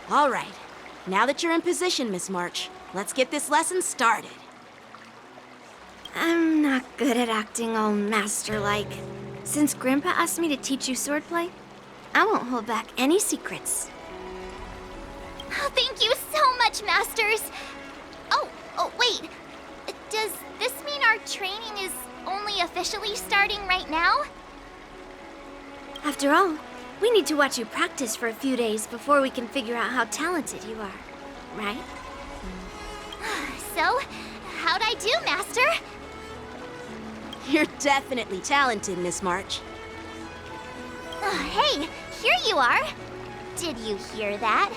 All right. Now that you're in position, Miss March, let's get this lesson started. I'm not good at acting all master-like. Since Grandpa asked me to teach you swordplay, I won't hold back any secrets. Oh, thank you so much, Masters! Oh, wait. Does this mean our training is only officially starting right now? After all, we need to watch you practice for a few days before we can figure out how talented you are, right? So, how'd I do, Master? You're definitely talented, Miss March. Hey, here you are. Did you hear that?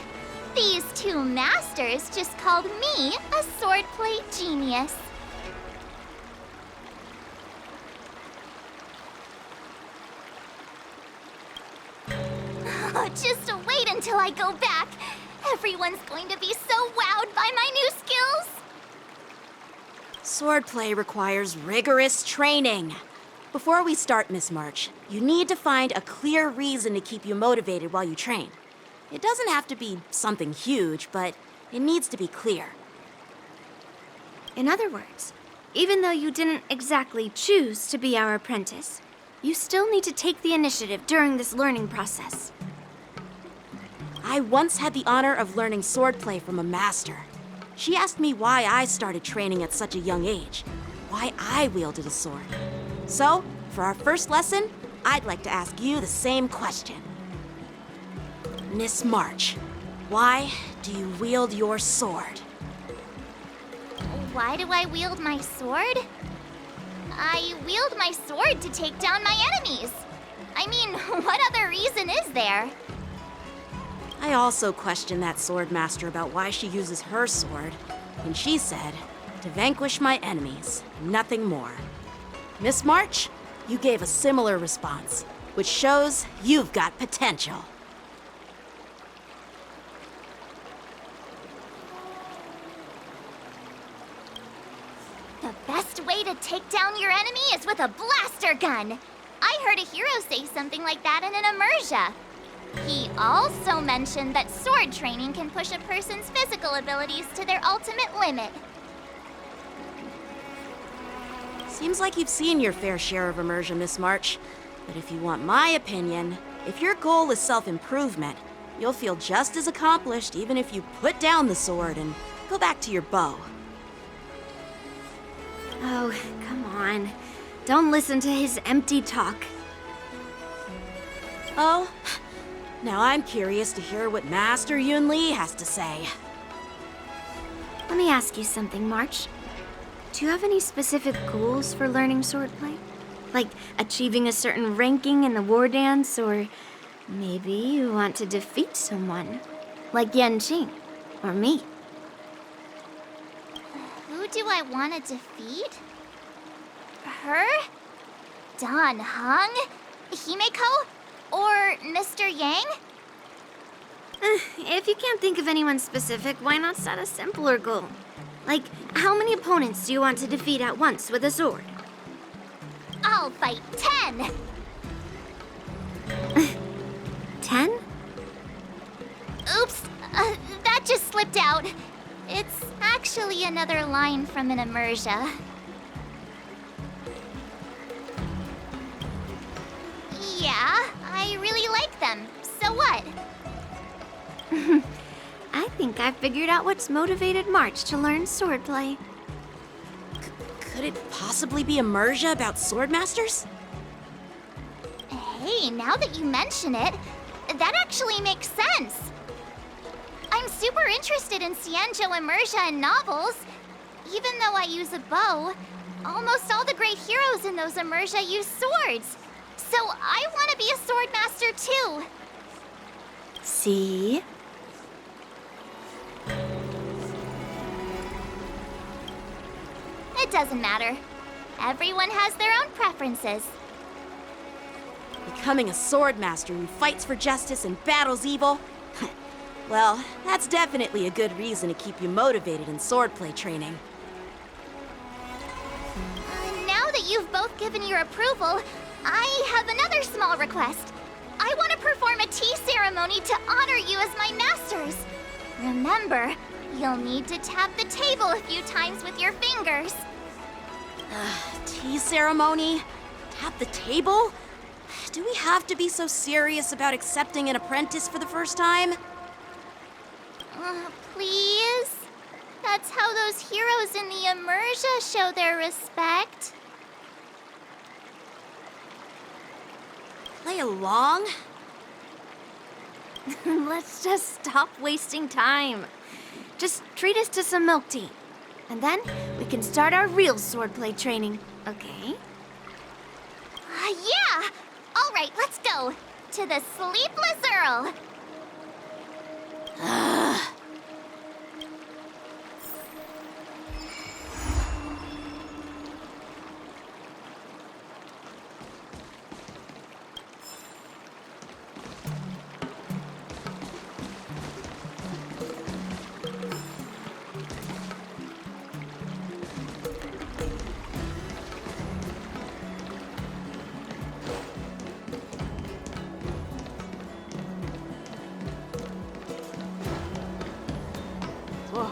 These two masters just called me a swordplay genius. Oh, just wait until I go back. Everyone's going to be so wowed by my new skills. Swordplay requires rigorous training. Before we start, Miss March, you need to find a clear reason to keep you motivated while you train. It doesn't have to be something huge, but it needs to be clear. In other words, even though you didn't exactly choose to be our apprentice, you still need to take the initiative during this learning process. I once had the honor of learning swordplay from a master. She asked me why I started training at such a young age, why I wielded a sword. So, for our first lesson, I'd like to ask you the same question. Miss March, why do you wield your sword? Why do I wield my sword? I wield my sword to take down my enemies. I mean, what other reason is there? I also questioned that sword master about why she uses her sword, and she said, to vanquish my enemies, nothing more. Miss March, you gave a similar response, which shows you've got potential. The best way to take down your enemy is with a blaster gun. I heard a hero say something like that in an immersia. He also mentioned that sword training can push a person's physical abilities to their ultimate limit. Seems like you've seen your fair share of immersion, Miss March. But if you want my opinion, if your goal is self-improvement, you'll feel just as accomplished even if you put down the sword and go back to your bow. Oh, come on. Don't listen to his empty talk. Oh, now I'm curious to hear what Master Yun Li has to say. Let me ask you something, March. Do you have any specific goals for learning swordplay? Like achieving a certain ranking in the war dance, or maybe you want to defeat someone, like Yanqing, or me? Who do I want to defeat? Her? Dan Heng? Himeko? Or Mr. Yang? If you can't think of anyone specific, why not set a simpler goal? Like, how many opponents do you want to defeat at once with a sword? I'll fight 10! 10? Oops, that just slipped out. It's actually another line from an immersia. Yeah, I really like them. So what? I think I figured out what's motivated March to learn swordplay. Could it possibly be immersia about swordmasters? Hey, now that you mention it, that actually makes sense. I'm super interested in Xianzhou immersia and novels. Even though I use a bow, almost all the great heroes in those immersia use swords. So I want to be a swordmaster too. See? It doesn't matter. Everyone has their own preferences. Becoming a swordmaster who fights for justice and battles evil? Well, that's definitely a good reason to keep you motivated in swordplay training. Now that you've both given your approval, I have another small request. I want to perform a tea ceremony to honor you as my masters. Remember, you'll need to tap the table a few times with your fingers. Tea ceremony? Tap the table? Do we have to be so serious about accepting an apprentice for the first time? Please? That's how those heroes in the Immersia show their respect. Play along? Let's just stop wasting time. Just treat us to some milk tea. And then we can start our real swordplay training, okay? Yeah! All right, let's go. To the Sleepless Earl. Whoa.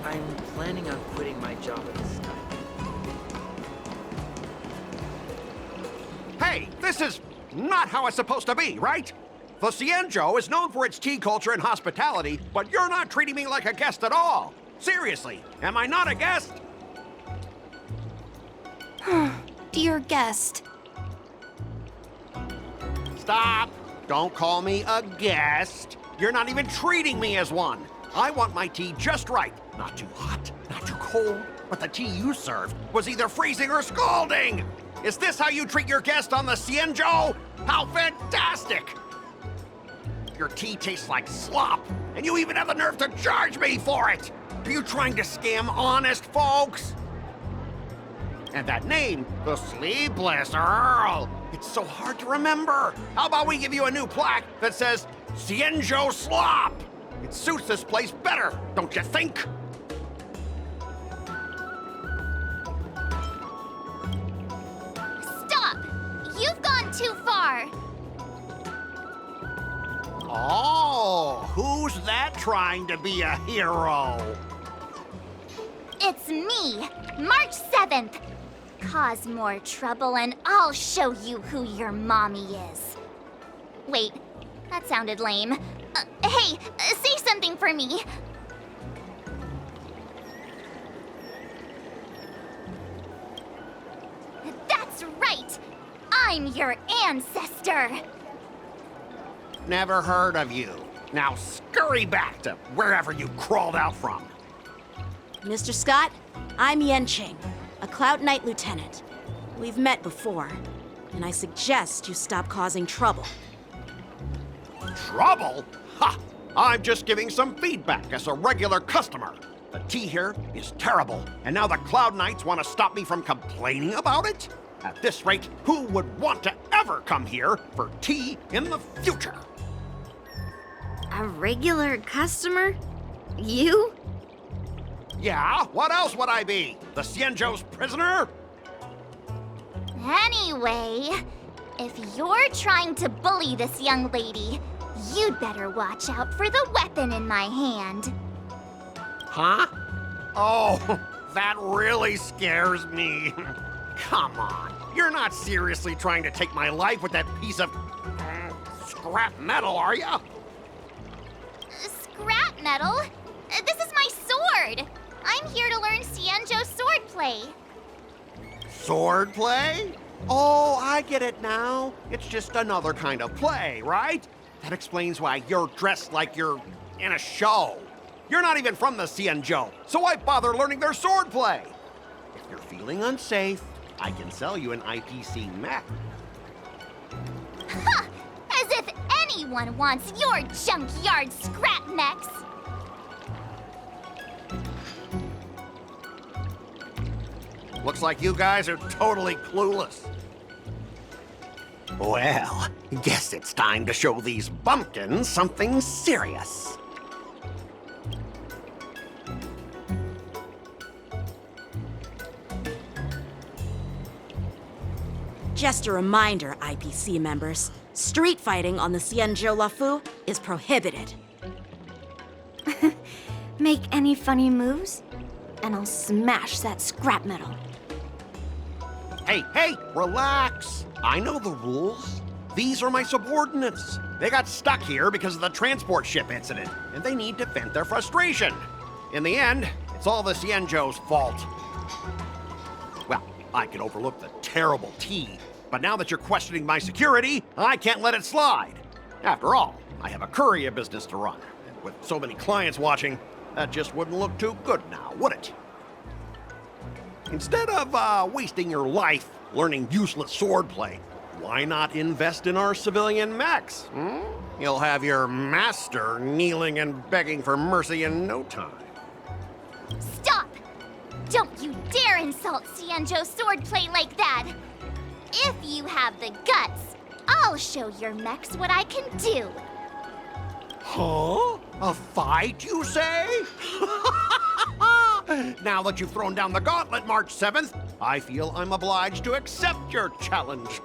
I'm planning on quitting my job at this time. Hey, this is not how it's supposed to be, right? The Cienjo is known for its tea culture and hospitality, but you're not treating me like a guest at all. Seriously, am I not a guest? Dear guest. Stop! Don't call me a guest. You're not even treating me as one. I want my tea just right. Not too hot, not too cold, but the tea you served was either freezing or scalding. Is this how you treat your guest on the Cienjo? How fantastic! Your tea tastes like slop, and you even have the nerve to charge me for it! Are you trying to scam honest folks? And that name, the Sleepless Earl, it's so hard to remember. How about we give you a new plaque that says Cienjo Slop? It suits this place better, don't you think? Stop! You've gone too far. Oh, who's that trying to be a hero? It's me, March 7th. Cause more trouble and I'll show you who your mommy is. Wait, that sounded lame. Hey, say something for me. That's right! I'm your ancestor! Never heard of you. Now scurry back to wherever you crawled out from. Mr. Scott, I'm Yenching, a Cloud Knight lieutenant. We've met before, and I suggest you stop causing trouble. Trouble? Ha! I'm just giving some feedback as a regular customer. The tea here is terrible, and now the Cloud Knights want to stop me from complaining about it? At this rate, who would want to ever come here for tea in the future? A regular customer? You? Yeah, what else would I be? The Cienjo's prisoner? Anyway, if you're trying to bully this young lady, you'd better watch out for the weapon in my hand. Huh? Oh, that really scares me. Come on, you're not seriously trying to take my life with that piece of scrap metal, are ya? Scrap metal? This is my sword! I'm here to learn Cienjo swordplay. Swordplay? Oh, I get it now. It's just another kind of play, right? That explains why you're dressed like you're in a show. You're not even from the Cienjo, so why bother learning their swordplay? If you're feeling unsafe, I can sell you an IPC mech. Ha! As if anyone wants your junkyard scrap mechs! Looks like you guys are totally clueless. Well, guess it's time to show these bumpkins something serious. Just a reminder, IPC members, street fighting on the Xianzhou Lafu is prohibited. Make any funny moves, and I'll smash that scrap metal. Hey, relax. I know the rules. These are my subordinates. They got stuck here because of the transport ship incident, and they need to vent their frustration. In the end, it's all the Xianzhou's fault. Well, I can overlook the terrible tea, but now that you're questioning my security, I can't let it slide. After all, I have a courier business to run. And with so many clients watching, that just wouldn't look too good now, would it? Instead of wasting your life learning useless swordplay, why not invest in our civilian mechs? You'll have your master kneeling and begging for mercy in no time. Stop! Don't you dare insult Xianzhou swordplay like that! If you have the guts, I'll show your mechs what I can do. Huh? A fight, you say? Now that you've thrown down the gauntlet, March 7th, I feel I'm obliged to accept your challenge.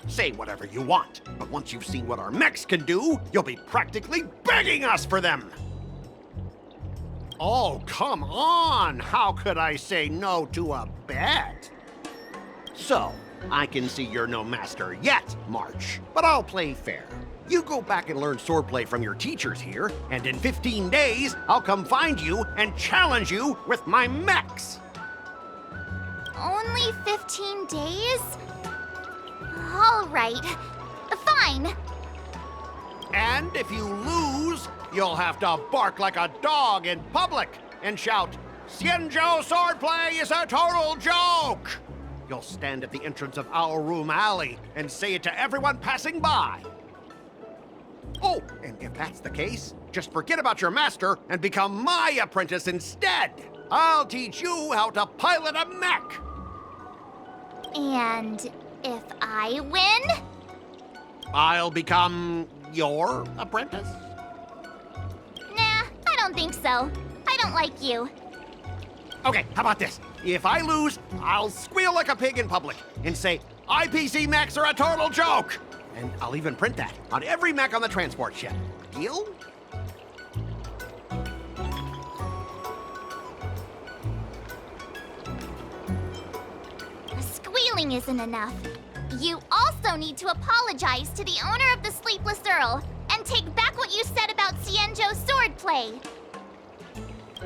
Say whatever you want, but once you've seen what our mechs can do, you'll be practically begging us for them. Oh, come on! How could I say no to a bet? So, I can see you're no master yet, March, but I'll play fair. You go back and learn swordplay from your teachers here, and in 15 days, I'll come find you and challenge you with my mechs. Only 15 days? All right. Fine. And if you lose, you'll have to bark like a dog in public and shout, "Xianzhou swordplay is a total joke!" You'll stand at the entrance of Our Room Alley and say it to everyone passing by. Oh, and if that's the case, just forget about your master and become my apprentice instead. I'll teach you how to pilot a mech. And if I win? I'll become your apprentice? Nah, I don't think so. I don't like you. Okay, how about this? If I lose, I'll squeal like a pig in public and say, IPC mechs are a total joke! And I'll even print that on every mech on the transport ship. Deal? Squealing isn't enough. You also need to apologize to the owner of the Sleepless Earl and take back what you said about Xianzhou swordplay.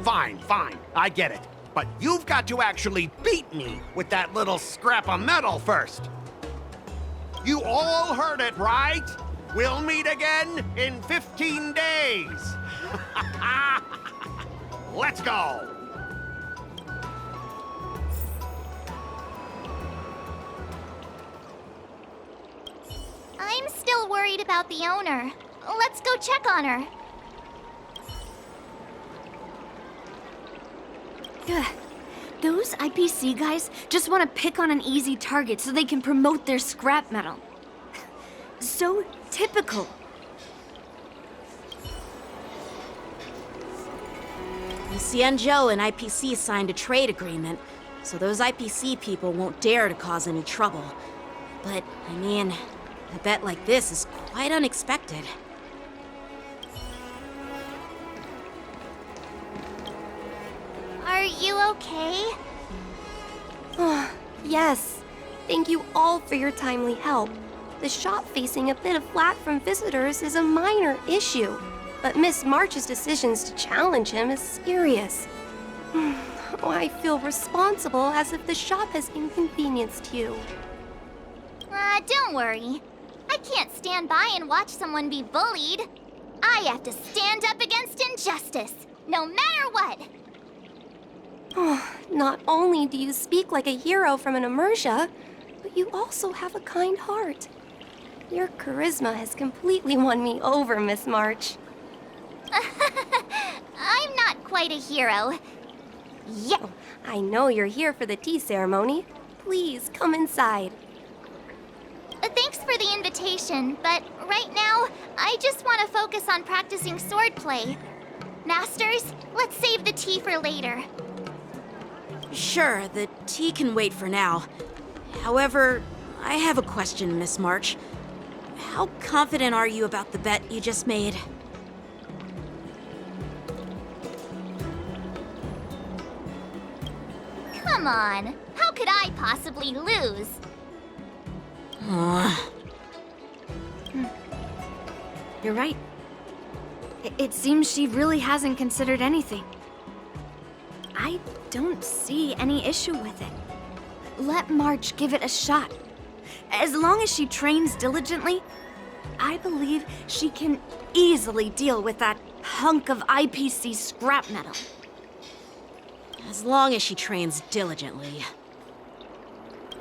Fine, I get it. But you've got to actually beat me with that little scrap of metal first. You all heard it, right? We'll meet again in 15 days. Let's go. I'm still worried about the owner. Let's go check on her. Ugh. Those IPC guys just want to pick on an easy target so they can promote their scrap metal. So typical. Xianzhou and IPC signed a trade agreement, so those IPC people won't dare to cause any trouble. But, I mean, a bet like this is quite unexpected. Are you okay? Yes. Thank you all for your timely help. The shop facing a bit of flack from visitors is a minor issue, but Miss March's decisions to challenge him is serious. I feel responsible as if the shop has inconvenienced you. Don't worry. I can't stand by and watch someone be bullied. I have to stand up against injustice, no matter what. Not only do you speak like a hero from an immersia, but you also have a kind heart. Your charisma has completely won me over, Miss March. I'm not quite a hero. Yeah. I know you're here for the tea ceremony. Please come inside. Thanks for the invitation, but right now, I just want to focus on practicing swordplay. Masters, let's save the tea for later. Sure, the tea can wait for now. However, I have a question, Miss March. How confident are you about the bet you just made? Come on, how could I possibly lose? You're right. It seems she really hasn't considered anything. I don't see any issue with it. Let March give it a shot. As long as she trains diligently, I believe she can easily deal with that hunk of IPC scrap metal. As long as she trains diligently.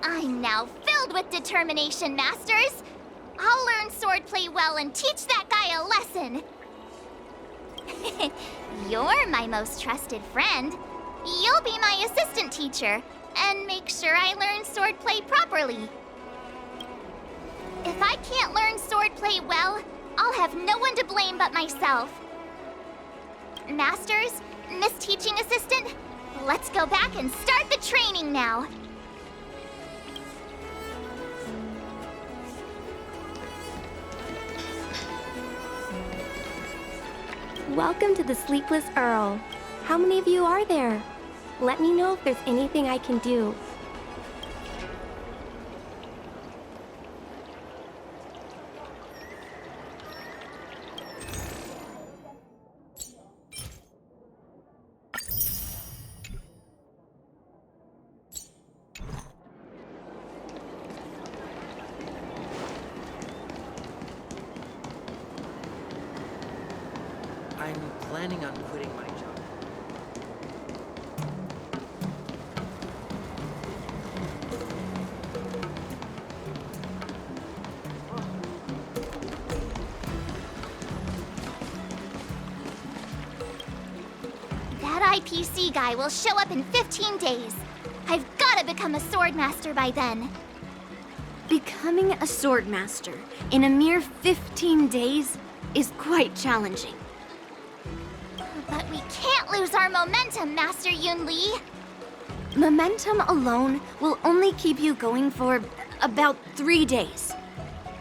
I'm now filled with determination, Masters. I'll learn swordplay well and teach that guy a lesson. You're my most trusted friend. You'll be my assistant teacher and make sure I learn swordplay properly. If I can't learn swordplay well, I'll have no one to blame but myself. Masters, Miss Teaching Assistant, let's go back and start the training now. Welcome to the Sleepless Earl. How many of you are there? Let me know if there's anything I can do. I'm planning on quitting my job. That IPC guy will show up in 15 days. I've gotta become a swordmaster by then. Becoming a swordmaster in a mere 15 days is quite challenging. But we can't lose our momentum, Master Yun Li. Momentum alone will only keep you going for about 3 days.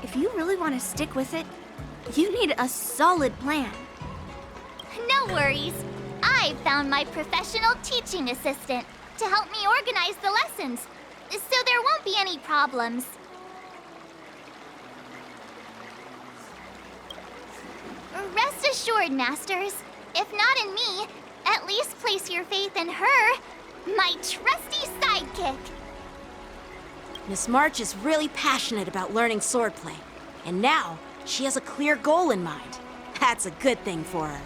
If you really want to stick with it, you need a solid plan. No worries. I've found my professional teaching assistant to help me organize the lessons, so there won't be any problems. Rest assured, Masters. If not in me, at least place your faith in her, my trusty sidekick. Miss March is really passionate about learning swordplay, and now she has a clear goal in mind. That's a good thing for her.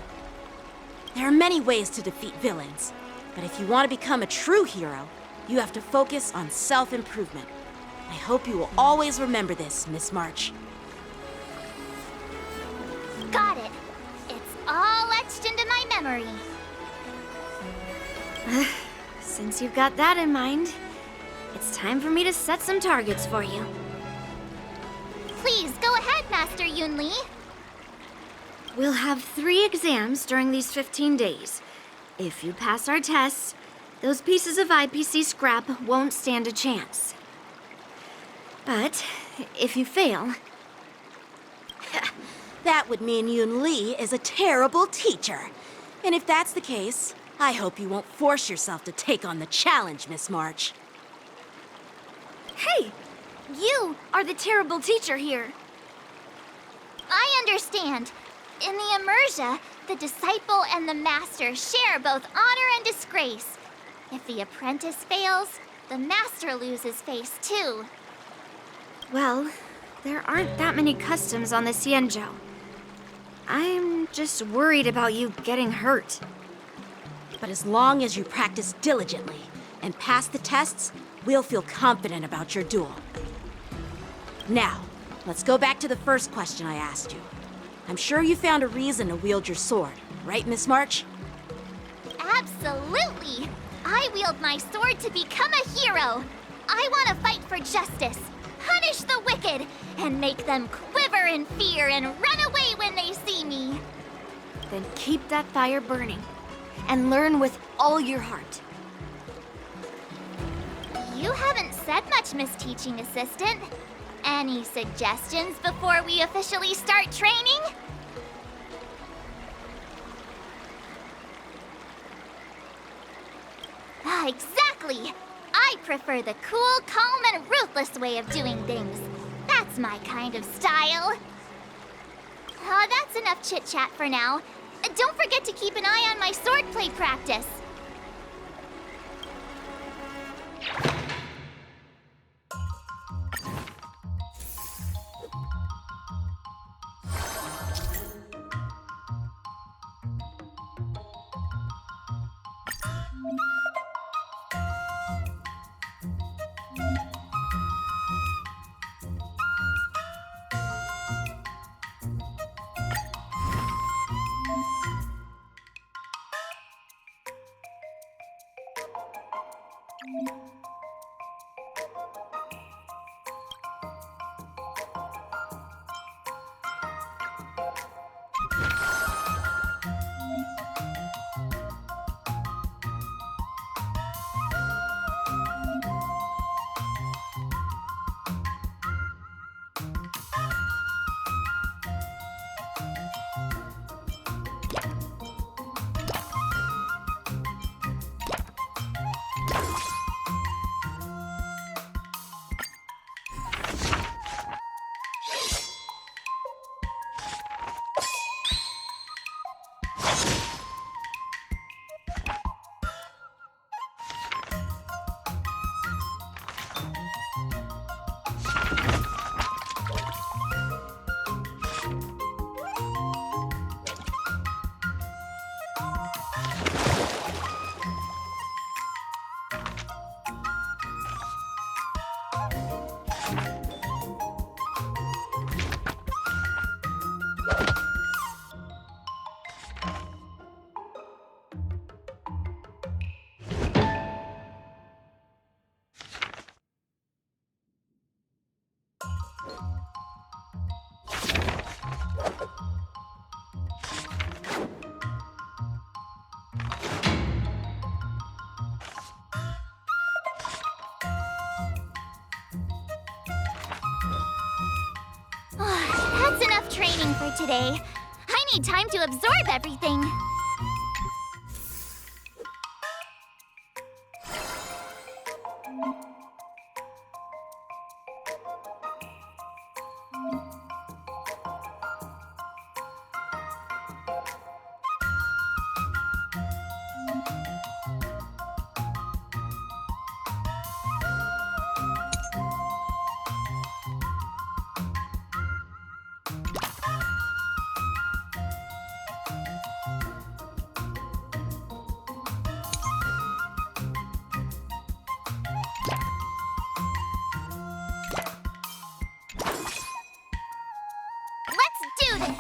There are many ways to defeat villains, but if you want to become a true hero, you have to focus on self-improvement. I hope you will always remember this, Miss March. Got it. It's all etched into my memory. Since you've got that in mind, it's time for me to set some targets for you. Please go ahead, Master Yun Li. We'll have 3 exams during these 15 days. If you pass our tests, those pieces of IPC scrap won't stand a chance. But if you fail, That would mean Yun Li is a terrible teacher. And if that's the case, I hope you won't force yourself to take on the challenge, Miss March. hey, you are the terrible teacher here. I understand. In the Immersia, the disciple and the master share both honor and disgrace. If the apprentice fails, the master loses face too. Well, there aren't that many customs on the Xianzhou. I'm just worried about you getting hurt. But as long as you practice diligently and pass the tests, we'll feel confident about your duel. Now, let's go back to the first question I asked you. I'm sure you found a reason to wield your sword, right, Miss March? Absolutely! I wield my sword to become a hero. I want to fight for justice, punish the wicked, and make them quiver in fear and run away when they see me. Then keep that fire burning and learn with all your heart. You haven't said much, Miss Teaching Assistant. Any suggestions before we officially start training? Ah, exactly! I prefer the cool, calm, and ruthless way of doing things. That's my kind of style. That's enough chit-chat for now. Don't forget to keep an eye on my swordplay practice. That's enough training for today. I need time to absorb everything. Let's do this!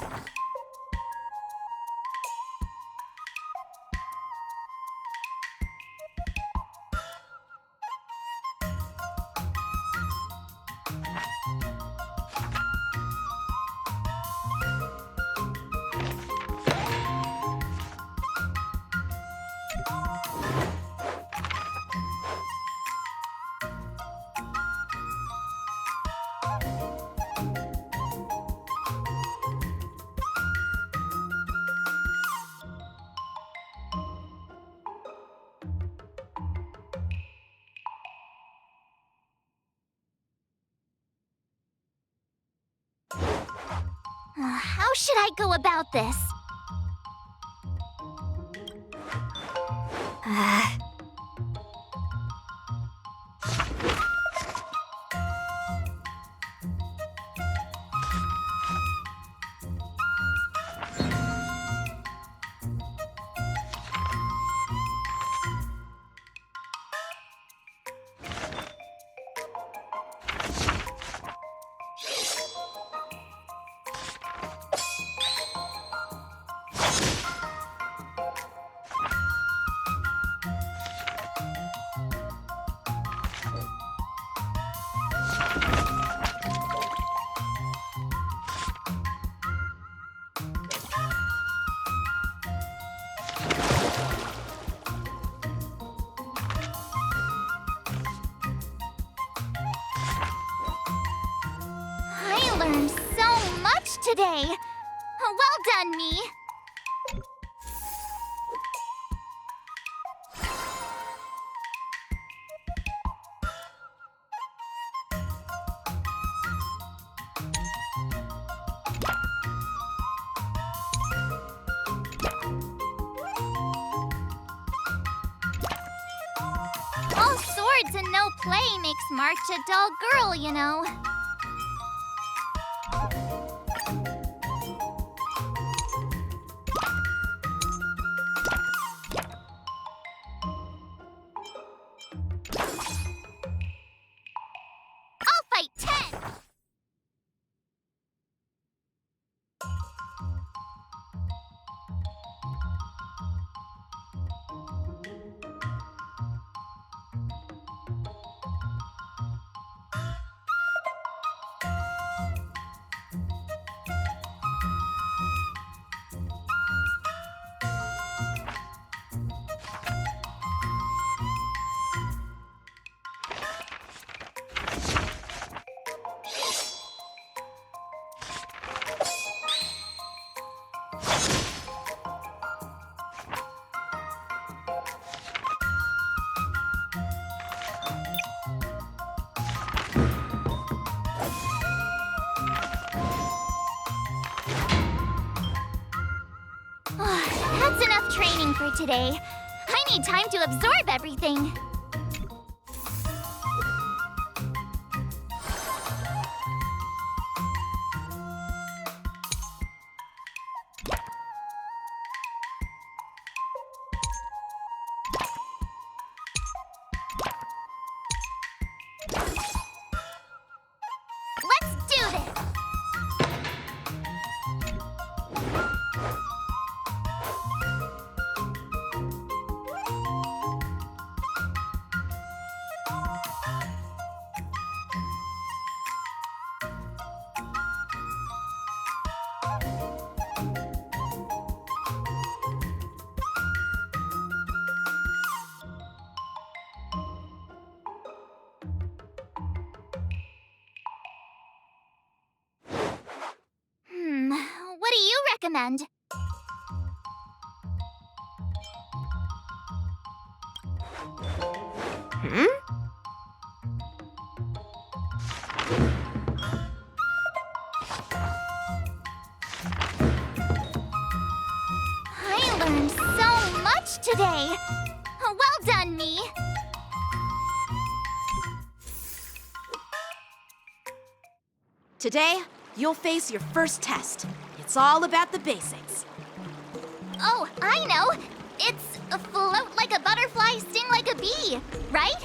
How should I go about this? today! Well done, me! All swords and no play makes March a dull girl, you know. I'll fight 10! That's enough training for today. I need time to absorb everything. Let's do this! What do you recommend? I learned so much today. Well done, me. Today, you'll face your first test. It's all about the basics. Oh, I know. It's a float like a butterfly, sting like a bee, right?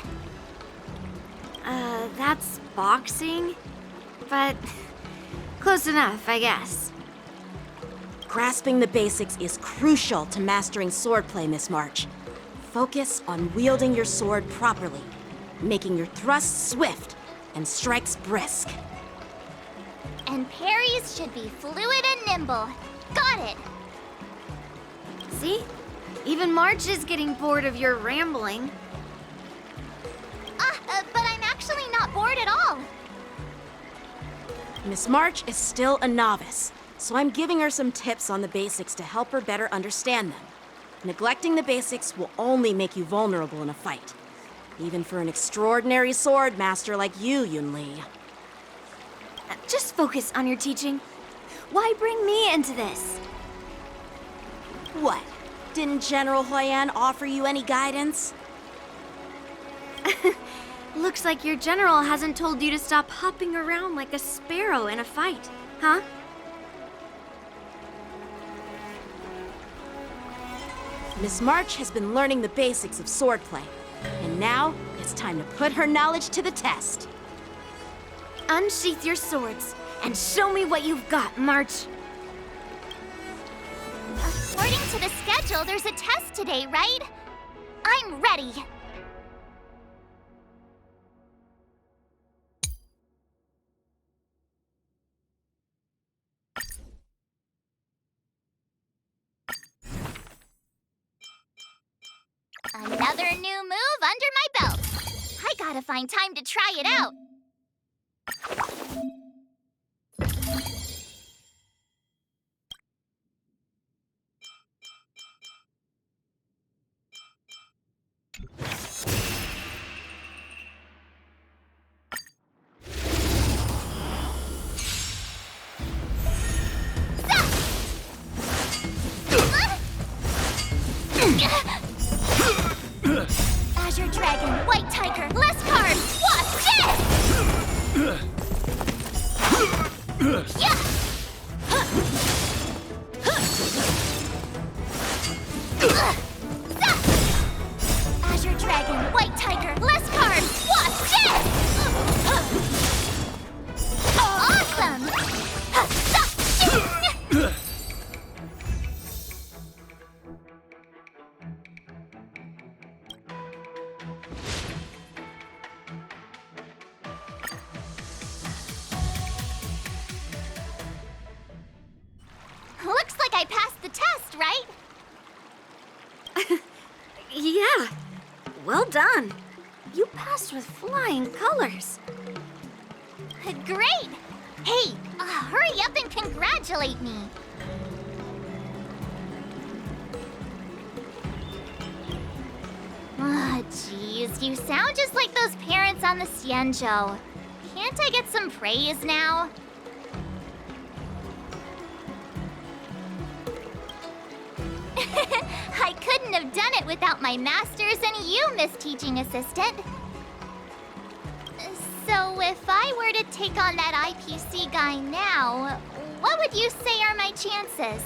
That's boxing? But close enough, I guess. Grasping the basics is crucial to mastering swordplay, Miss March. Focus on wielding your sword properly, making your thrusts swift and strikes brisk. And parries should be fluid and nimble. Got it. See? Even March is getting bored of your rambling. But I'm actually not bored at all. Miss March is still a novice, so I'm giving her some tips on the basics to help her better understand them. Neglecting the basics will only make you vulnerable in a fight, even for an extraordinary sword master like you, Yunli. Just focus on your teaching. Why bring me into this? What? Didn't General Huyan offer you any guidance? Looks like your general hasn't told you to stop hopping around like a sparrow in a fight, huh? Miss March has been learning the basics of swordplay, and now it's time to put her knowledge to the test. Unsheath your swords and show me what you've got, March. According to the schedule, there's a test today, right? I'm ready. Another new move under my belt. I gotta find time to try it out. I passed the test, right? Yeah. Well done. You passed with flying colors. Great! Hey, hurry up and congratulate me. Ah, jeez, you sound just like those parents on the Xianzhou. Can't I get some praise now? I couldn't have done it without my masters and you, Miss Teaching Assistant. So if I were to take on that IPC guy now, what would you say are my chances?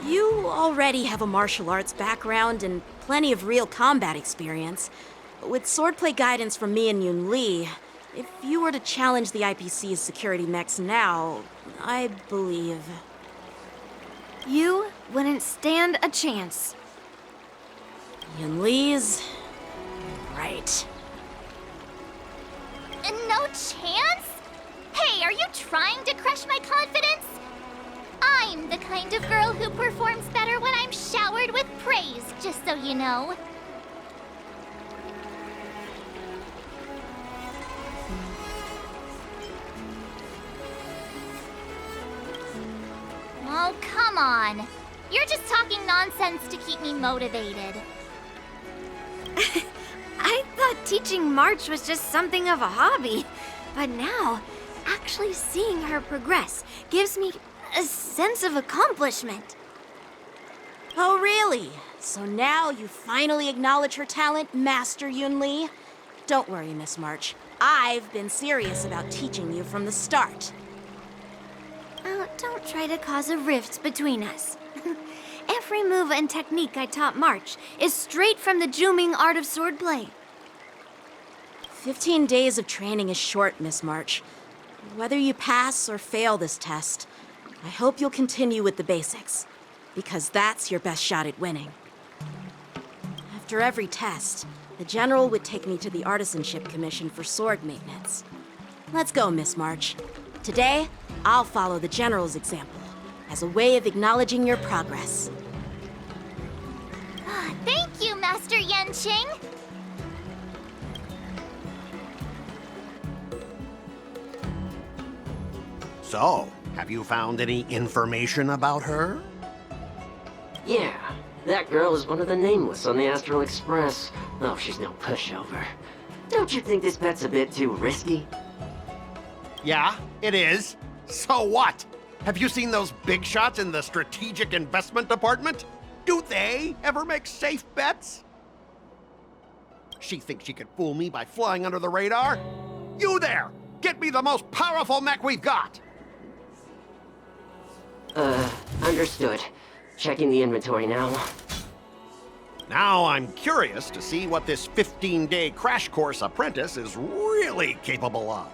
You already have a martial arts background and plenty of real combat experience. With swordplay guidance from me and Yun Li, if you were to challenge the IPC's security mechs now, I believe... You wouldn't stand a chance. Yun Li's... right. No chance? Hey, are you trying to crush my confidence? I'm the kind of girl who performs better when I'm showered with praise, just so you know. Oh, come on. You're just talking nonsense to keep me motivated. I thought teaching March was just something of a hobby, but now, actually seeing her progress gives me a sense of accomplishment. Oh, really? So now you finally acknowledge her talent, Master Yun Li? Don't worry, Miss March. I've been serious about teaching you from the start. Oh, don't try to cause a rift between us. Every move and technique I taught March is straight from the Juming art of swordplay. 15 days of training is short, Miss March. Whether you pass or fail this test, I hope you'll continue with the basics, because that's your best shot at winning. After every test, the General would take me to the Artisanship Commission for sword maintenance. Let's go, Miss March. Today, I'll follow the General's example as a way of acknowledging your progress. Thank you, Master Yanqing. So, have you found any information about her? Yeah, that girl is one of the nameless on the Astral Express. Oh, she's no pushover. Don't you think this bet's a bit too risky? Yeah, it is. So what? Have you seen those big shots in the Strategic Investment Department? Do they ever make safe bets? She thinks she could fool me by flying under the radar? You there! Get me the most powerful mech we've got! Understood. Checking the inventory now. Now I'm curious to see what this 15-day crash course apprentice is really capable of.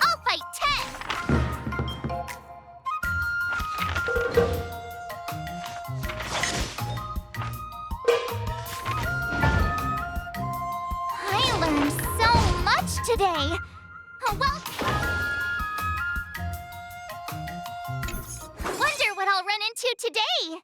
I'll fight 10! I learned so much today. Well, wonder what I'll run into today.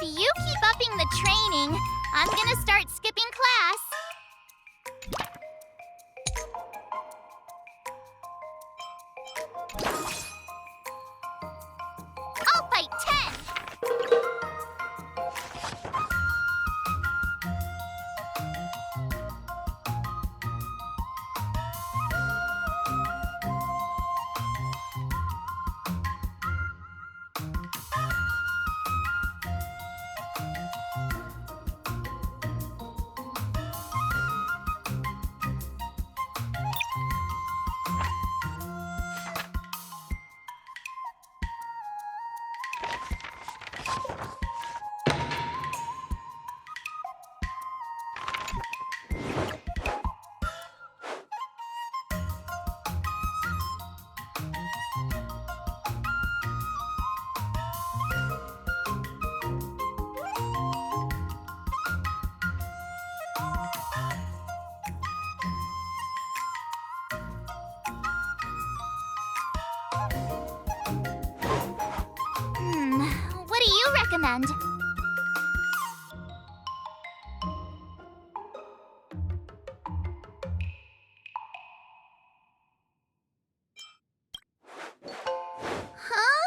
If you keep upping the training, I'm gonna start skipping class. I'll fight 10! What do you recommend? Huh?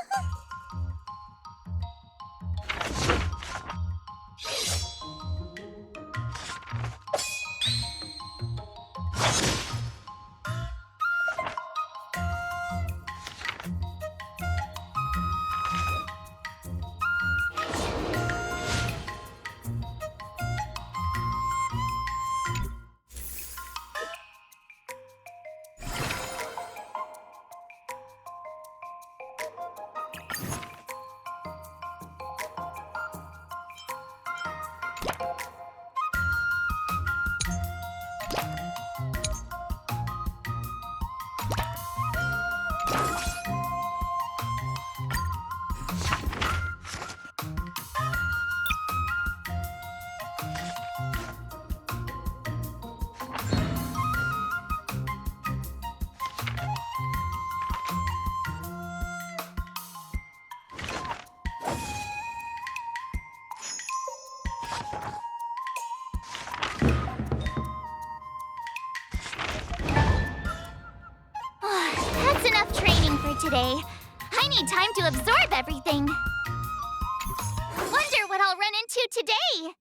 That's enough training for today. I need time to absorb everything. Wonder what I'll run into today.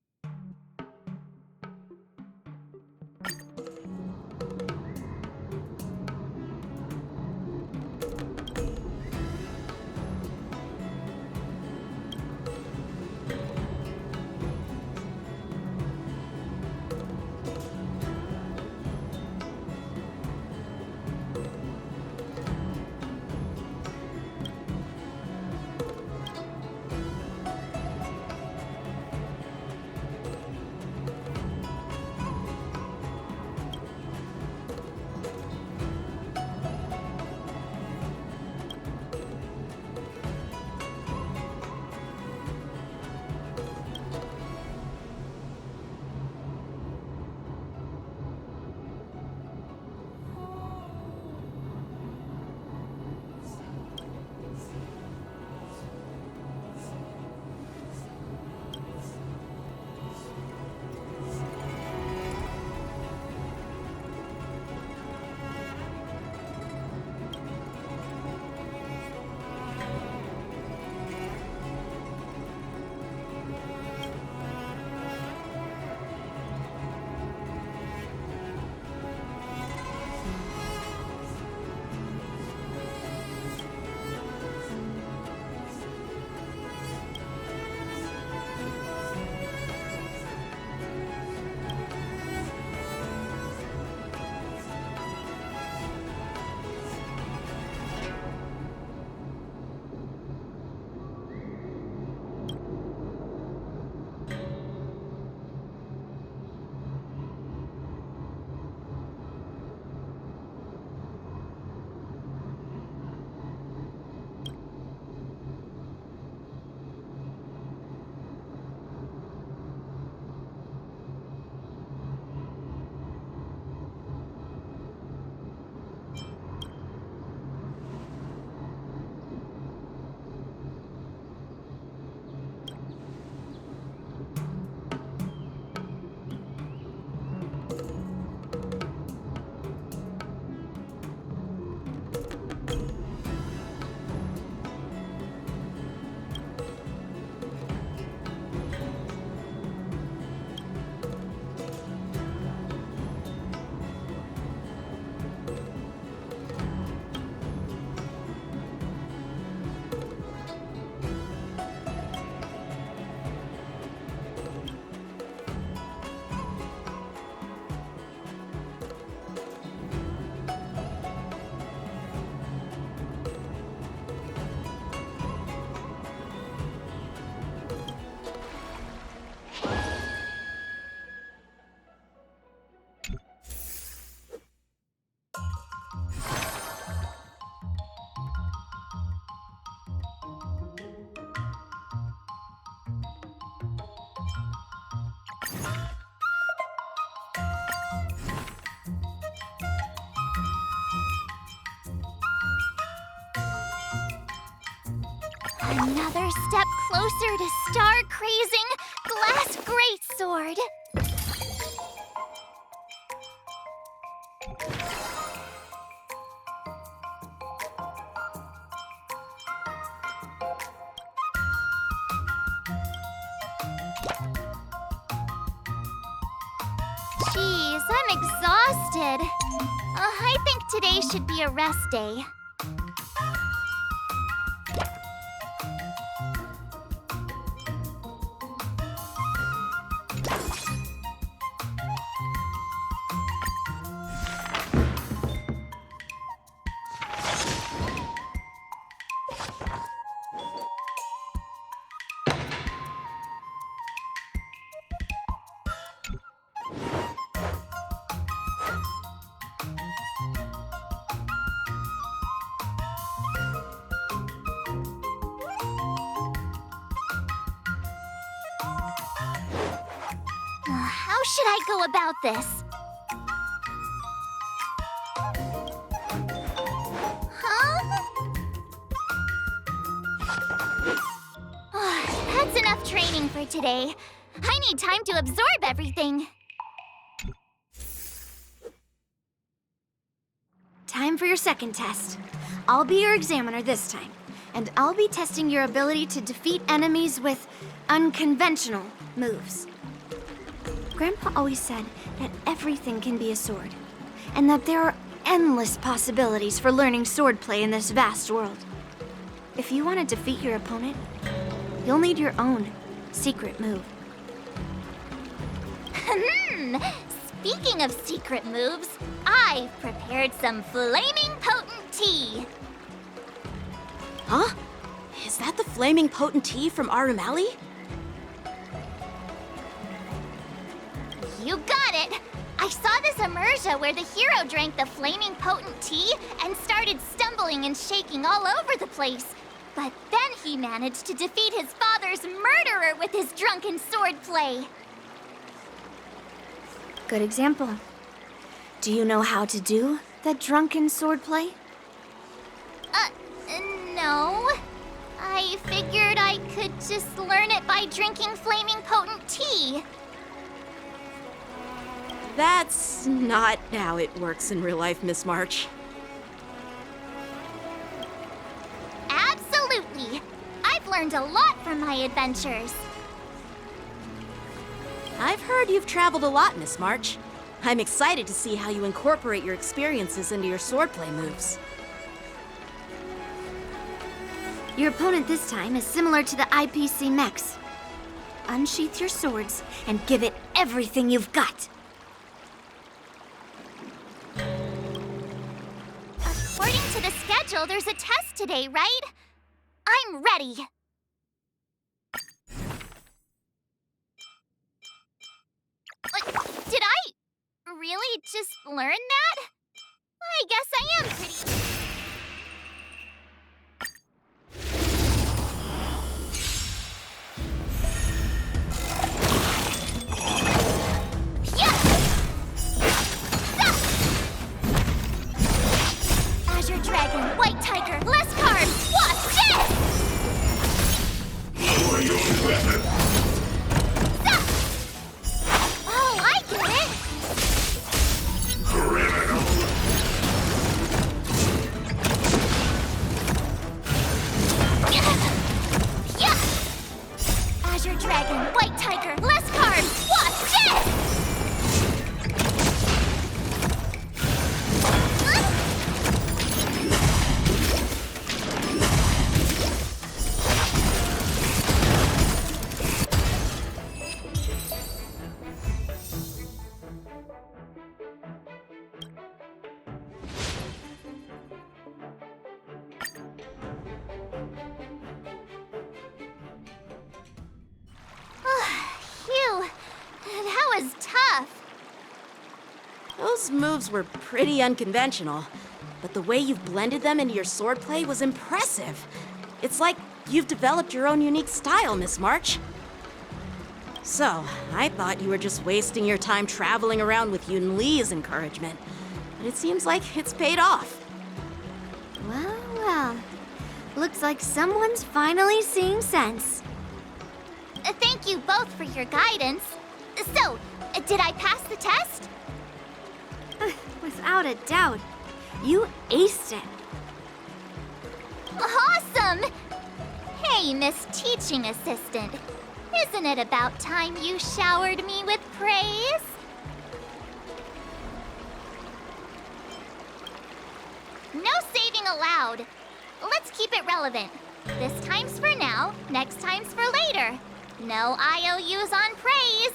Another step closer to star-crazing glass greatsword. Jeez, I'm exhausted. I think today should be a rest day. How should I go about this? That's enough training for today. I need time to absorb everything. Time for your second test. I'll be your examiner this time, and I'll be testing your ability to defeat enemies with unconventional moves. Grandpa always said that everything can be a sword, and that there are endless possibilities for learning swordplay in this vast world. If you want to defeat your opponent, you'll need your own secret move. Speaking of secret moves, I've prepared some flaming potent tea. Huh? Is that the flaming potent tea from Arumali? You got it! I saw this immersion where the hero drank the flaming potent tea and started stumbling and shaking all over the place. But then he managed to defeat his father's murderer with his drunken swordplay. Good example. Do you know how to do the drunken swordplay? No. I figured I could just learn it by drinking flaming potent tea. That's not how it works in real life, Miss March. Absolutely. I've learned a lot from my adventures. I've heard you've traveled a lot, Miss March. I'm excited to see how you incorporate your experiences into your swordplay moves. Your opponent this time is similar to the IPC mechs. Unsheath your swords and give it everything you've got. According to the schedule, there's a test today, right? I'm ready. Did I really just learn that? I guess I am pretty... Azure Dragon, White Tiger, less cards! Watch this! Oh, I get it! Yeah! Azure Dragon, White Tiger, less cards! Watch this! Phew, that was tough. Those moves were pretty unconventional, but the way you've blended them into your swordplay was impressive. It's like you've developed your own unique style, Miss March. So, I thought you were just wasting your time traveling around with Yun Li's encouragement, but it seems like it's paid off. Well, well. Looks like someone's finally seeing sense. Thank you both for your guidance. So, did I pass the test? Without a doubt, you aced it. Awesome! Hey, Miss Teaching Assistant. Isn't it about time you showered me with praise? No saving allowed. Let's keep it relevant. This time's for now, next time's for later. No IOUs on praise.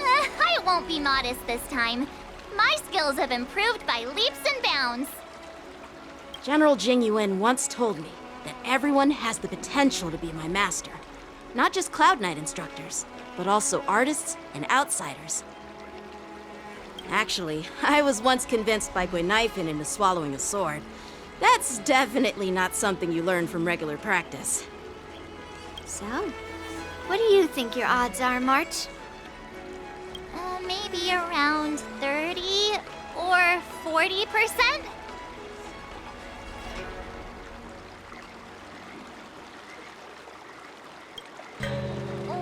I won't be modest this time. My skills have improved by leaps and bounds. General Jing Yuan once told me that everyone has the potential to be my master. Not just Cloud Knight instructors, but also artists and outsiders. Actually, I was once convinced by Guinaifen into swallowing a sword. That's definitely not something you learn from regular practice. So, what do you think your odds are, March? Maybe around 30 or 40%?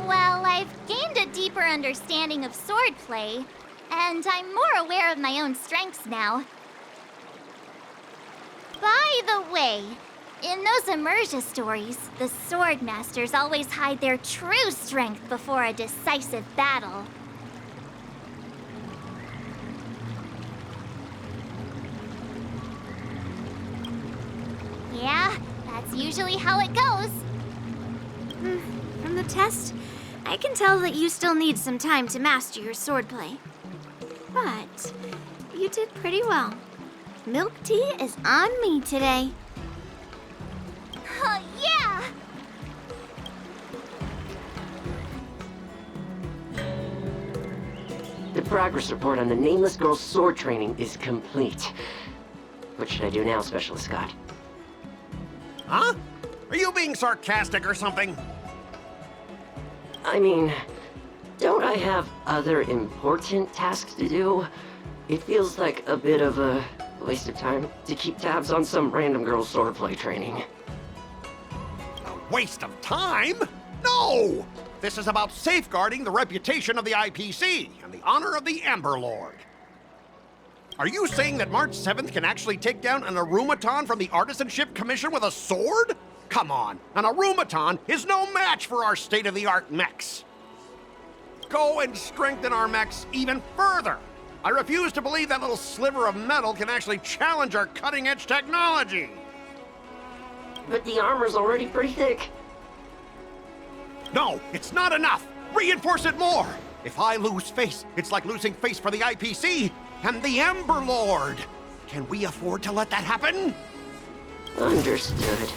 Well, I've gained a deeper understanding of swordplay, and I'm more aware of my own strengths now. By the way, in those Immersia stories, the sword masters always hide their true strength before a decisive battle. Yeah, that's usually how it goes. From the test, I can tell that you still need some time to master your swordplay. But you did pretty well. Milk tea is on me today. Yeah! The progress report on the Nameless Girl's sword training is complete. What should I do now, Specialist Scott? Huh? Are you being sarcastic or something? I mean, don't I have other important tasks to do? It feels like a bit of a waste of time to keep tabs on some random girl's swordplay training. A waste of time? No! This is about safeguarding the reputation of the IPC and the honor of the Ember Lord. Are you saying that March 7th can actually take down an Arumaton from the Artisanship Commission with a sword? Come on, an Arumaton is no match for our state-of-the-art mechs. Go and strengthen our mechs even further. I refuse to believe that little sliver of metal can actually challenge our cutting-edge technology. But the armor's already pretty thick. No, it's not enough. Reinforce it more. If I lose face, it's like losing face for the IPC and the Ember Lord. Can we afford to let that happen? Understood.